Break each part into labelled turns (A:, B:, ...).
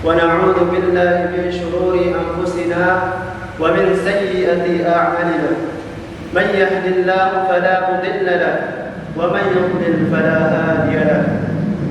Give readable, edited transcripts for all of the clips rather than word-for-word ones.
A: ونعوذ بالله من شرور أنفسنا ومن سيئة أعمالنا من يهد الله فلا مضل له ومن يضلل فلا هادي له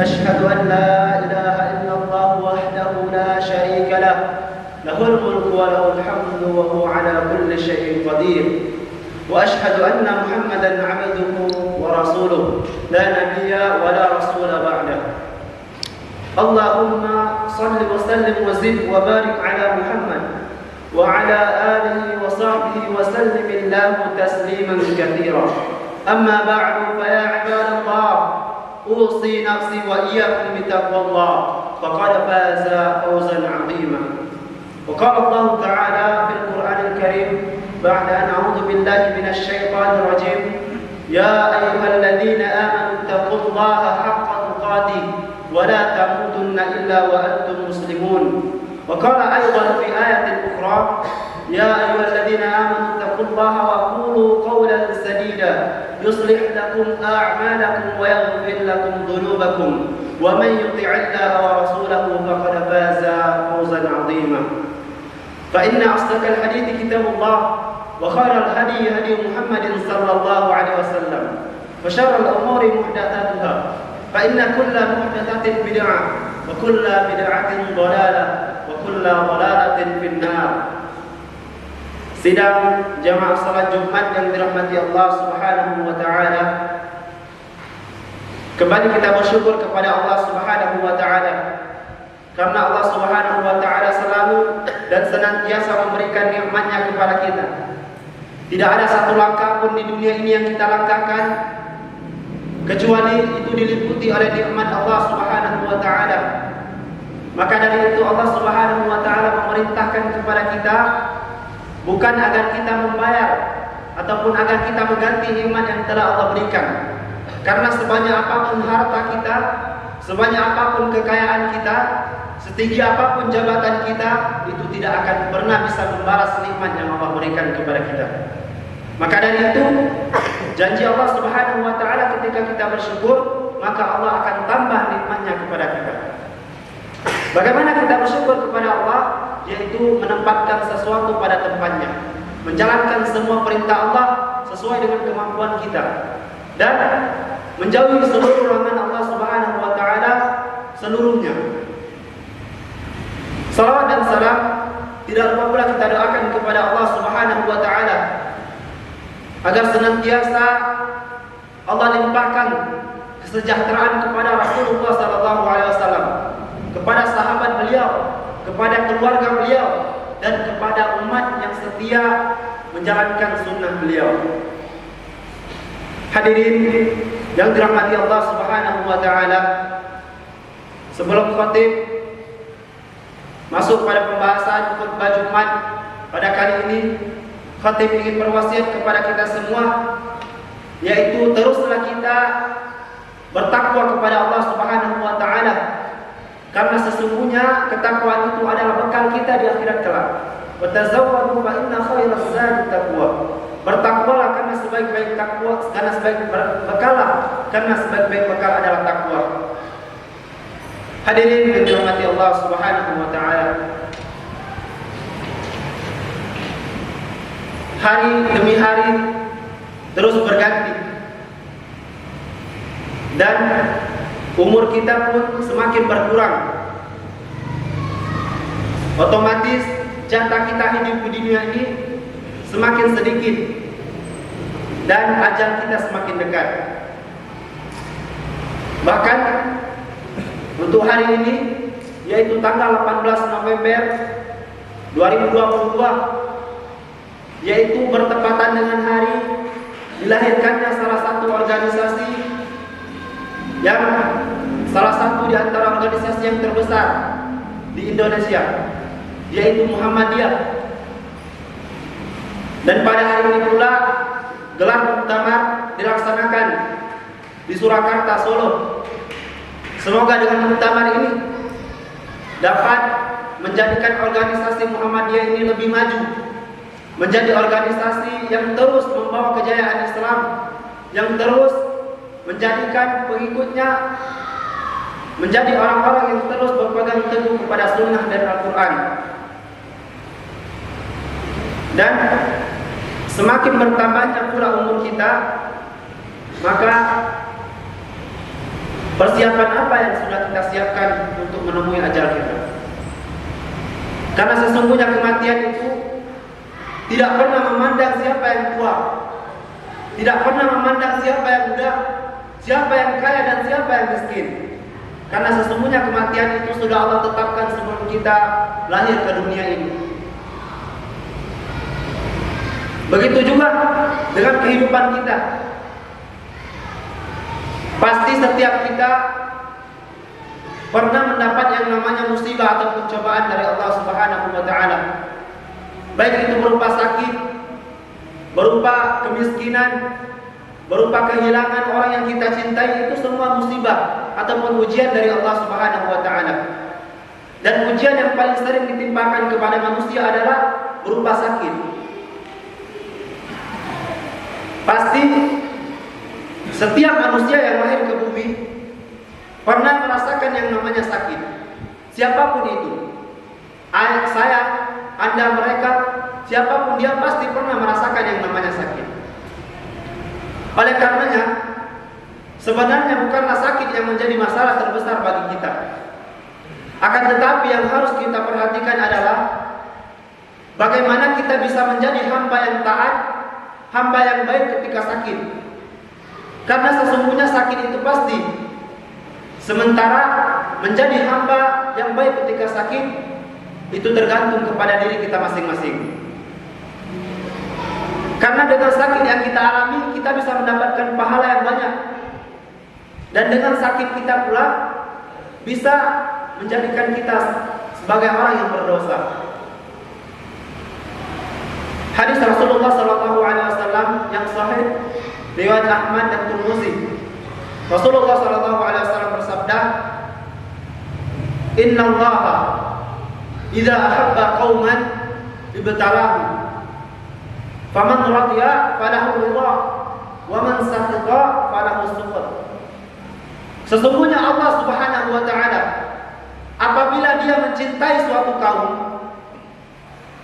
A: أشهد أن لا إله إلا الله وحده لا شريك له له الملك وله الحمد وهو على كل شيء قدير وأشهد أن محمدا عبده ورسوله لا نبي ولا رسول بعده اللهم صل وسلم وزد وبارك على محمد وعلى آله وصحبه وسلم الله تسليما كثيرا أما بعد فيا عباد الله أوصي نفسي وإياكم بتقوى الله فقد فاز فوزا عظيما وقال الله تعالى في القرآن الكريم بعد أن أعوذ بالله من الشيطان الرجيم يا أيها الذين آمنوا اتقوا الله حق تقاته ولا تموتن إلا وأنتم مسلمون وقال أيضا في آية أخرى يا أيها الذين آمنوا اتقوا الله وقولوا قولا سديدا يصلح لكم أعمالكم ويغفر لكم ذنوبكم ومن يطع الله ورسوله فقد فاز فوزا عظيما فإن أصدق الحديث كتاب الله وخير الهدي هدي محمد صلى الله عليه وسلم وشر الأمور محدثاتها فإن كل محدثة بدعة وكل بدعة ضلالة وكل ضلالة في النار. Sidang jamaah salat Jumat yang dirahmati Allah Subhanahu wa taala. Kembali kita bersyukur kepada Allah Subhanahu wa taala karena Allah Subhanahu wa taala selalu dan senantiasa memberikan nikmat-Nya kepada kita. Tidak ada satu langkah pun di dunia ini yang kita langkahkan kecuali itu diliputi oleh nikmat Allah Subhanahu wa taala. Maka dari itu Allah Subhanahu wa taala memerintahkan kepada kita bukan agar kita membayar ataupun agar kita mengganti nikmat yang telah Allah berikan. Karena sebanyak apapun harta kita, sebanyak apapun kekayaan kita, setinggi apapun jabatan kita, itu tidak akan pernah bisa membalas nikmat yang Allah berikan kepada kita. Maka dari itu, janji Allah Subhanahu wa taala ketika kita bersyukur, maka Allah akan tambah nikmat-Nya kepada kita. Bagaimana kita bersyukur kepada Allah? Yaitu menempatkan sesuatu pada tempatnya, menjalankan semua perintah Allah sesuai dengan kemampuan kita, dan menjauhi seluruh larangan Allah Subhanahu wa taala seluruhnya. Salawat dan salam tidak lupa pula kita doakan kepada Allah Subhanahu wa taala agar senantiasa Allah limpahkan kesejahteraan kepada Rasulullah sallallahu alaihi wasallam, kepada sahabat beliau, kepada keluarga beliau, dan kepada umat yang setia menjalankan sunnah beliau. Hadirin yang dirahmati Allah Subhanahu wa taala, sebelum khatib masuk pada pembahasan khutbah Jumat pada kali ini, khatib ingin berwasiat kepada kita semua, yaitu teruslah kita bertakwa kepada Allah Subhanahu wa taala, karena sesungguhnya ketakwaan itu adalah bekal kita di akhirat kelak. Wa tazawwadu fa inna khairaz zadi taqwa. Bertakwalah karena sebaik-baik takwa, karena sebaik bekallah, karena sebaik-baik bekal adalah takwa. Hadirin yang dirahmati Allah Subhanahu wa taala, hari demi hari terus berganti dan umur kita pun semakin berkurang. Otomatis jatah kita hidup di dunia ini semakin sedikit dan ajal kita semakin dekat. Bahkan untuk hari ini, yaitu tanggal 18 November 2022, yaitu bertepatan dengan hari dilahirkannya salah satu organisasi yang salah satu di antara organisasi yang terbesar di Indonesia, yaitu Muhammadiyah. Dan pada hari ini pula gelar muktamar dilaksanakan di Surakarta, Solo. Semoga dengan muktamar ini dapat menjadikan organisasi Muhammadiyah ini lebih maju, menjadi organisasi yang terus membawa kejayaan Islam, yang terus menjadikan pengikutnya menjadi orang-orang yang terus berpegang teguh kepada sunnah dan Al-Quran. Dan semakin bertambahnya pula umur kita, maka persiapan apa yang sudah kita siapkan untuk menemui ajal kita? Karena sesungguhnya kematian itu tidak pernah memandang siapa yang tua, tidak pernah memandang siapa yang muda, siapa yang kaya dan siapa yang miskin. Karena sesungguhnya kematian itu sudah Allah tetapkan sebelum kita lahir ke dunia ini. Begitu juga dengan kehidupan kita. Pasti setiap kita pernah mendapat yang namanya musibah atau cobaan dari Allah Subhanahu wa taala. Baik itu berupa sakit, berupa kemiskinan, berupa kehilangan orang yang kita cintai, itu semua musibah ataupun ujian dari Allah Subhanahu wa taala. Dan ujian yang paling sering ditimpakan kepada manusia adalah berupa sakit. Pasti setiap manusia yang lahir ke bumi pernah merasakan yang namanya sakit. Siapapun itu, saya, Anda, mereka, siapapun dia pasti pernah merasakan yang namanya sakit. Oleh karenanya, sebenarnya bukanlah sakit yang menjadi masalah terbesar bagi kita. Akan tetapi yang harus kita perhatikan adalah bagaimana kita bisa menjadi hamba yang taat, hamba yang baik ketika sakit. Karena sesungguhnya sakit itu pasti. Sementara menjadi hamba yang baik ketika sakit itu tergantung kepada diri kita masing-masing. Karena dengan sakit yang kita alami, kita bisa mendapatkan pahala yang banyak. Dan dengan sakit kita pula bisa menjadikan kita sebagai orang yang berdosa. Hadis Rasulullah SAW yang sahih riwayat Ahmad dan Tirmidzi. Rasulullah SAW bersabda, Inna Allaha idza ahabba qauman ibtalahum, faman radiya falahu ridha, wa man sakhita falahu sukhat. Sesungguhnya Allah Subhanahu wa taala apabila dia mencintai suatu kaum,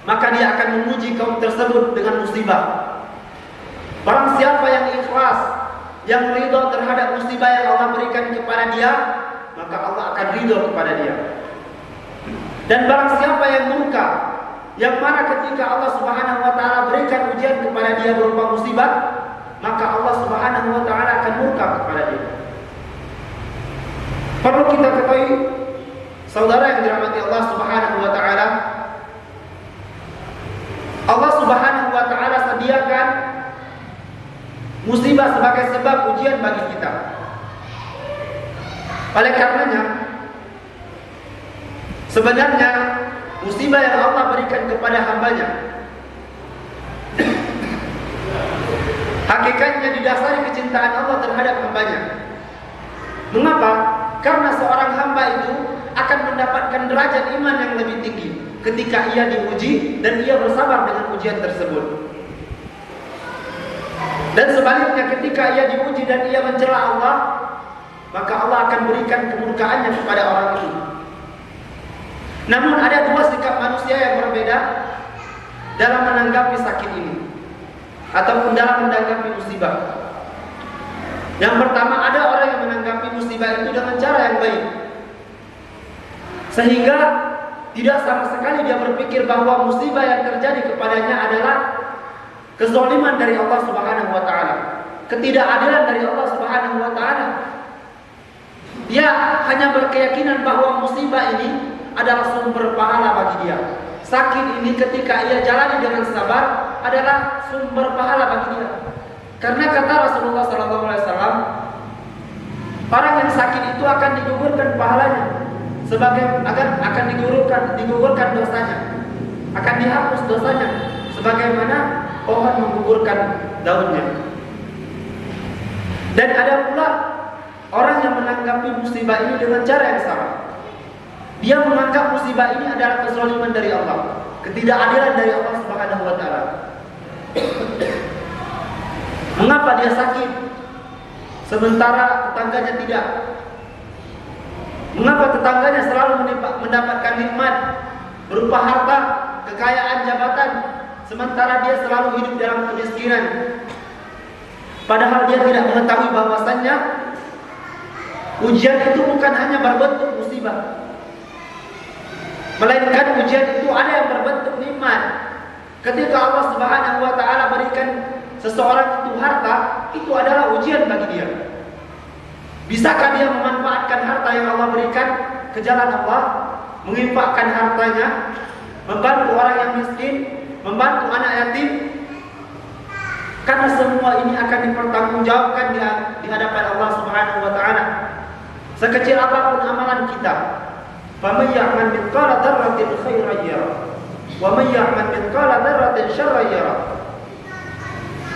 A: maka dia akan menguji kaum tersebut dengan musibah. Barang siapa yang ikhlas, yang ridho terhadap musibah yang Allah berikan kepada dia, maka Allah akan ridho kepada dia. Dan barang siapa yang murka, yang marah ketika Allah Subhanahu wa taala berikan ujian kepada dia berupa musibah, maka Allah Subhanahu wa taala akan murka kepada dia. Perlu kita ketahui, saudara yang dirahmati Allah Subhanahu wa taala, Allah Subhanahu wa taala sediakan musibah sebagai sebab ujian bagi kita. Oleh karenanya, sebenarnya musibah yang Allah berikan kepada hambanya hakikatnya didasari kecintaan Allah terhadap hambanya. Mengapa? Karena seorang hamba itu akan mendapatkan derajat iman yang lebih tinggi ketika ia diuji dan ia bersabar dengan ujian tersebut. Dan sebaliknya ketika ia diuji dan ia mencela Allah, maka Allah akan berikan kemurkaannya kepada orang itu. Namun ada dua sikap manusia yang berbeda dalam menanggapi sakit ini ataupun dalam menanggapi musibah. Yang pertama, ada orang yang menanggapi musibah itu dengan cara yang baik, sehingga tidak sama sekali dia berpikir bahwa musibah yang terjadi kepadanya adalah kezaliman dari Allah Subhanahu wa taala, ketidakadilan dari Allah Subhanahu wa taala. Dia hanya berkeyakinan bahwa musibah ini adalah sumber pahala bagi dia. Sakit ini ketika ia jalani dengan sabar adalah sumber pahala bagi dia. Karena kata Rasulullah SAW, orang yang sakit itu akan digugurkan pahalanya, sebagai akan digugurkan dosanya, akan dihapus dosanya, sebagaimana pohon menggugurkan daunnya. Dan ada pula orang yang menanggapi musibah ini dengan cara yang sama. Dia menganggap musibah ini adalah kezaliman dari Allah, ketidakadilan dari Allah Subhanahu wa taala. Mengapa dia sakit sementara tetangganya tidak? Mengapa tetangganya selalu mendapatkan nikmat berupa harta, kekayaan, jabatan, sementara dia selalu hidup dalam kemiskinan? Padahal dia tidak mengetahui bahwasannya ujian itu bukan hanya berbentuk musibah, melainkan ujian itu ada yang berbentuk nikmat. Ketika Allah Subhanahu wa taala berikan seseorang itu harta, itu adalah ujian bagi dia. Bisakah dia memanfaatkan harta yang Allah berikan ke jalan Allah, menginfakkan hartanya, membantu orang yang miskin, membantu anak yatim? Karena semua ini akan dipertanggungjawabkan di hadapan Allah Subhanahu wa taala. Sekecil apapun amalan kita, faman ya'mal mithqala dzarratin khairan yarah, wa man ya'mal mithqala dzarratin syarran yarah.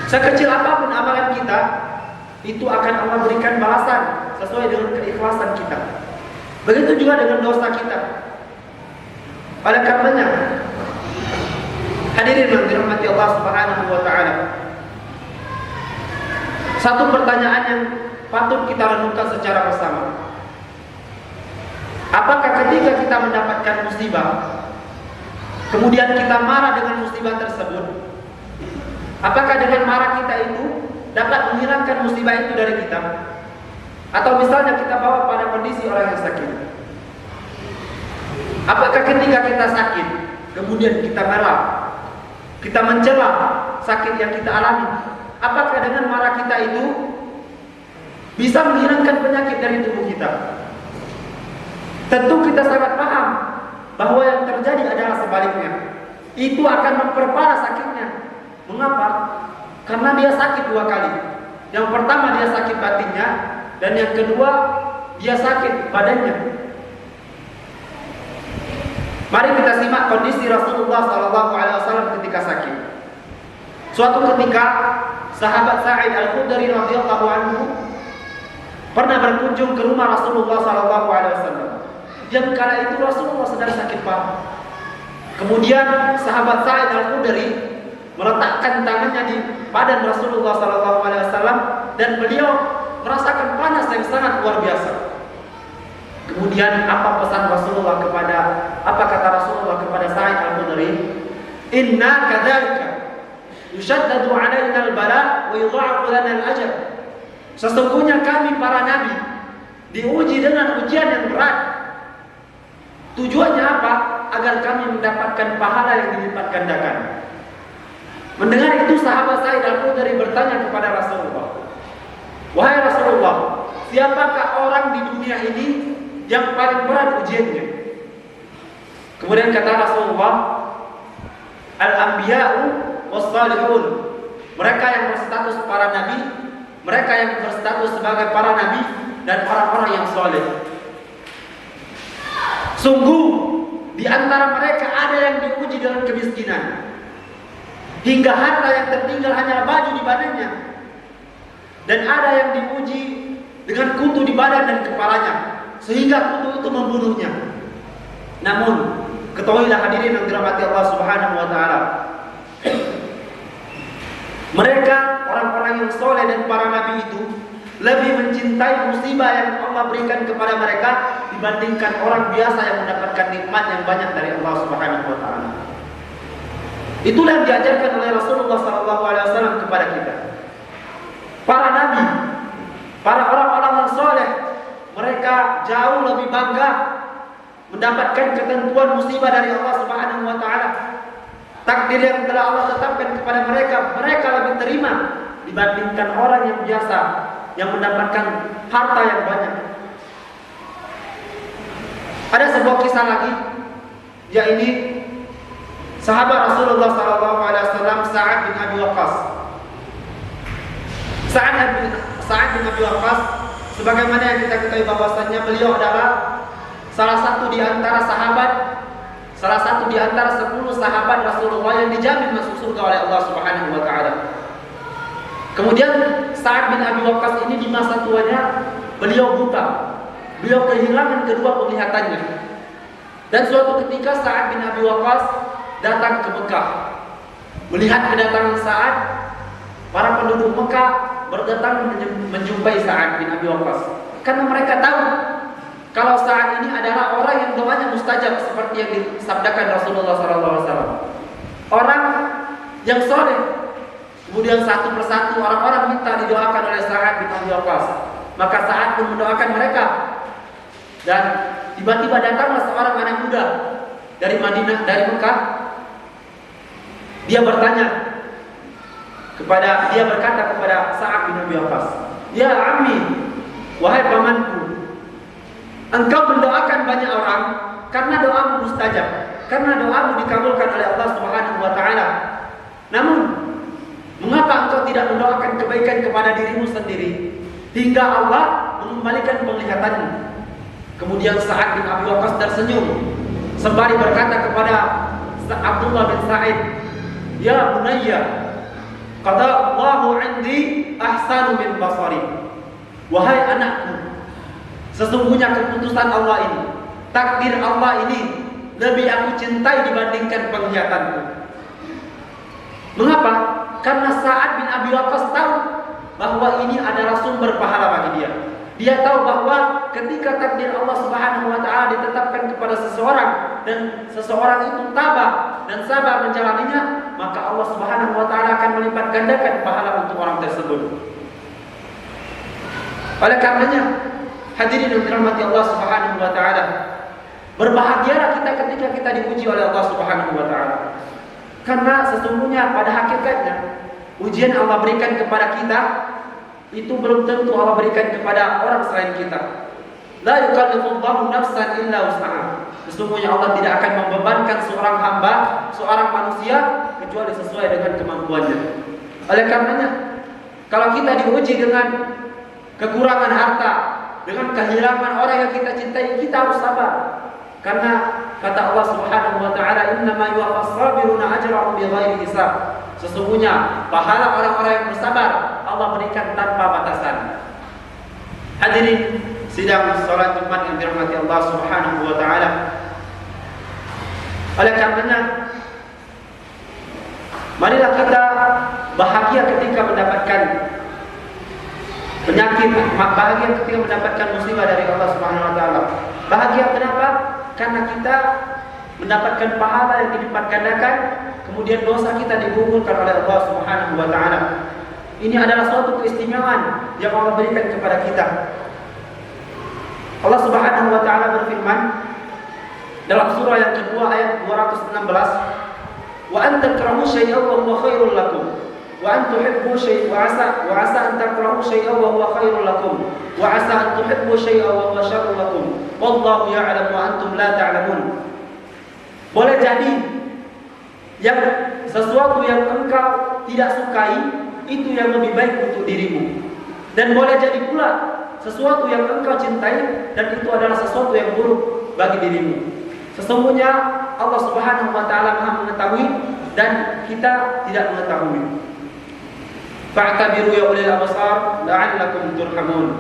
A: Sekecil apapun amalan kita, itu akan Allah berikan balasan sesuai dengan keikhlasan kita. Begitu juga dengan dosa kita. Oleh karenanya, hadirin yang dirahmati Allah Subhanahu wa taala, satu pertanyaan yang patut kita renungkan secara bersama. Apakah ketika kita mendapatkan musibah, kemudian kita marah dengan musibah tersebut, apakah dengan marah kita itu dapat menghilangkan musibah itu dari kita? Atau misalnya kita bawa pada kondisi orang yang sakit. Apakah ketika kita sakit, kemudian kita marah, kita mencela sakit yang kita alami, apakah dengan marah kita itu bisa menghilangkan penyakit dari tubuh kita? Tentu kita sangat paham bahwa yang terjadi adalah sebaliknya. Itu akan memperparah sakitnya. Mengapa? Karena dia sakit dua kali. Yang pertama dia sakit batinnya, dan yang kedua dia sakit badannya. Mari kita simak kondisi Rasulullah SAW ketika sakit. Suatu ketika sahabat Sa'id Al-Khudri radhiyallahu anhu pernah berkunjung ke rumah Rasulullah SAW. Yang kala itu Rasulullah sedang sakit parah. Kemudian sahabat Sa'id Al-Khudri meletakkan tangannya di badan Rasulullah SAW dan beliau merasakan panas yang sangat luar biasa. Kemudian apa pesan Rasulullah apa kata Rasulullah kepada Sa'id Al-Khudri? Inna kadzalika yushaddadu 'alaina al-bala wa yudha'afu lana al-ajr. Sesungguhnya kami para nabi diuji dengan ujian yang berat. Tujuannya apa? Agar kami mendapatkan pahala yang dilipat gandakan. Mendengar itu sahabat Sa'id Al-Khudri bertanya kepada Rasulullah, wahai Rasulullah, siapakah orang di dunia ini yang paling berat ujiannya? Kemudian kata Rasulullah, Al-Anbiya'u was-salihun. Mereka yang berstatus para nabi, mereka yang berstatus sebagai para nabi, dan orang-orang yang soleh. Sungguh di antara mereka ada yang diuji dengan kemiskinan, hingga harta yang tertinggal hanya baju di badannya, dan ada yang diuji dengan kutu di badan dan kepalanya, sehingga kutu itu membunuhnya. Namun ketahuilah hadirin yang dirahmati Allah Subhanahu wa taala, mereka orang-orang yang soleh dan para nabi itu lebih mencintai musibah yang Allah berikan kepada mereka dibandingkan orang biasa yang mendapatkan nikmat yang banyak dari Allah Subhanahu wa taala. Itulah yang diajarkan oleh Rasulullah SAW kepada kita. Para nabi, para orang-orang yang soleh, mereka jauh lebih bangga mendapatkan ketentuan musibah dari Allah Subhanahu wa taala. Takdir yang telah Allah tetapkan kepada mereka, mereka lebih terima dibandingkan orang yang biasa yang mendapatkan harta yang banyak. Ada sebuah kisah lagi, yaitu sahabat Rasulullah SAW Sa'ad bin Abi Waqqas. Sa'ad bin Abi Waqqas, sebagaimana yang kita ketahui bahwasannya beliau adalah salah satu di antara 10 sahabat Rasulullah yang dijamin masuk surga oleh Allah Subhanahu wa taala. Kemudian Sa'ad bin Abi Waqqas ini di masa tuanya beliau buta. Beliau kehilangan kedua penglihatannya. Dan suatu ketika Sa'ad bin Abi Waqqas datang ke Mekah. Melihat kedatangan Sa'ad, para penduduk Mekah berdatangan menjumpai Sa'ad bin Abi Waqqas. Karena mereka tahu
B: kalau Sa'ad ini adalah orang yang doanya mustajab seperti yang disabdakan Rasulullah SAW. Orang yang soleh, kemudian satu persatu orang-orang minta didoakan oleh Sa'ad bin Abi Waqqas. Maka Sa'ad pun mendoakan mereka. Dan tiba-tiba datanglah seorang anak muda dari Madinah, dari Mekah. Dia berkata kepada Sa'ad bin Abi Waqqas, "Ya ammi, wahai pamanku, engkau mendoakan banyak orang karena doamu mustajab, karena doamu dikabulkan oleh Allah Subhanahu wa taala. Namun, mengapa engkau tidak mendoakan kebaikan kepada dirimu sendiri hingga Allah mengembalikan penglihatanmu?" Kemudian Sa'ad bin Abi Waqqas tersenyum sembari berkata kepada Abdullah bin Sa'id, "Ya bunayya, qada Allahu 'indi ahsanu min basari." Wahai anakku, sesungguhnya keputusan Allah ini, takdir Allah ini lebih aku cintai dibandingkan penglihatanku. Mengapa? Karena Sa'ad bin Abi Waqqas tahu bahwa ini adalah sumber pahala bagi dia. Dia tahu bahwa ketika takdir Allah Subhanahu wa taala ditetapkan kepada seseorang dan seseorang itu tabah dan sabar menjalaninya, maka Allah Subhanahu wa taala akan melipat gandakan pahala untuk orang tersebut. Oleh karenanya, hadirin yang dirahmati Allah Subhanahu wa taala, berbahagialah kita ketika kita diuji oleh Allah Subhanahu wa taala. Karena sesungguhnya pada hakikatnya ujian Allah berikan kepada kita itu belum tentu Allah berikan kepada orang selain kita. La yukallifullahu nafsan illa wus'aha. Sesungguhnya Allah tidak akan membebankan seorang hamba, seorang manusia kecuali sesuai dengan kemampuannya. Oleh karenanya, kalau kita diuji dengan kekurangan harta, dengan kehilangan orang yang kita cintai, kita harus sabar. Karena kata Allah Subhanahu wa taala, "Innama yuwaffas sabiruna ajrahum bighairi hisab." Sesungguhnya pahala orang-orang yang bersabar Allah berikan tanpa batasan. Hadirin sidang salat Jumat yang dirahmati Allah Subhanahu wa taala. Oleh karenanya, marilah kita bahagia ketika mendapatkan penyakit, bahagia ketika mendapatkan musibah dari Allah Subhanahu wa taala. Bahagia kenapa? Karena kita mendapatkan pahala yang dilipat gandakan, kemudian dosa kita digugurkan oleh Allah Subhanahu wa taala. Ini adalah suatu keistimewaan yang Allah berikan kepada kita. Allah Subhanahu wa taala berfirman dalam surah yang kedua ayat 216, "Wa an takrahu syai'an wa huwa khairul lakum, wa an tuhibbu syai'an wa asa an takrahu syai'an wa huwa khairul lakum, wa asa an tuhibbu syai'an wa huwa syarrul lakum, wallahu ya'lamu wa antum la ta'lamun." Boleh jadi yang sesuatu yang engkau tidak sukai itu yang lebih baik untuk dirimu, dan boleh jadi pula sesuatu yang engkau cintai dan itu adalah sesuatu yang buruk bagi dirimu. Sesungguhnya Allah Subhanahu wa taala Maha mengetahui dan kita tidak mengetahui. Fa'tabiru ya ulil absar la'allakum turhamun.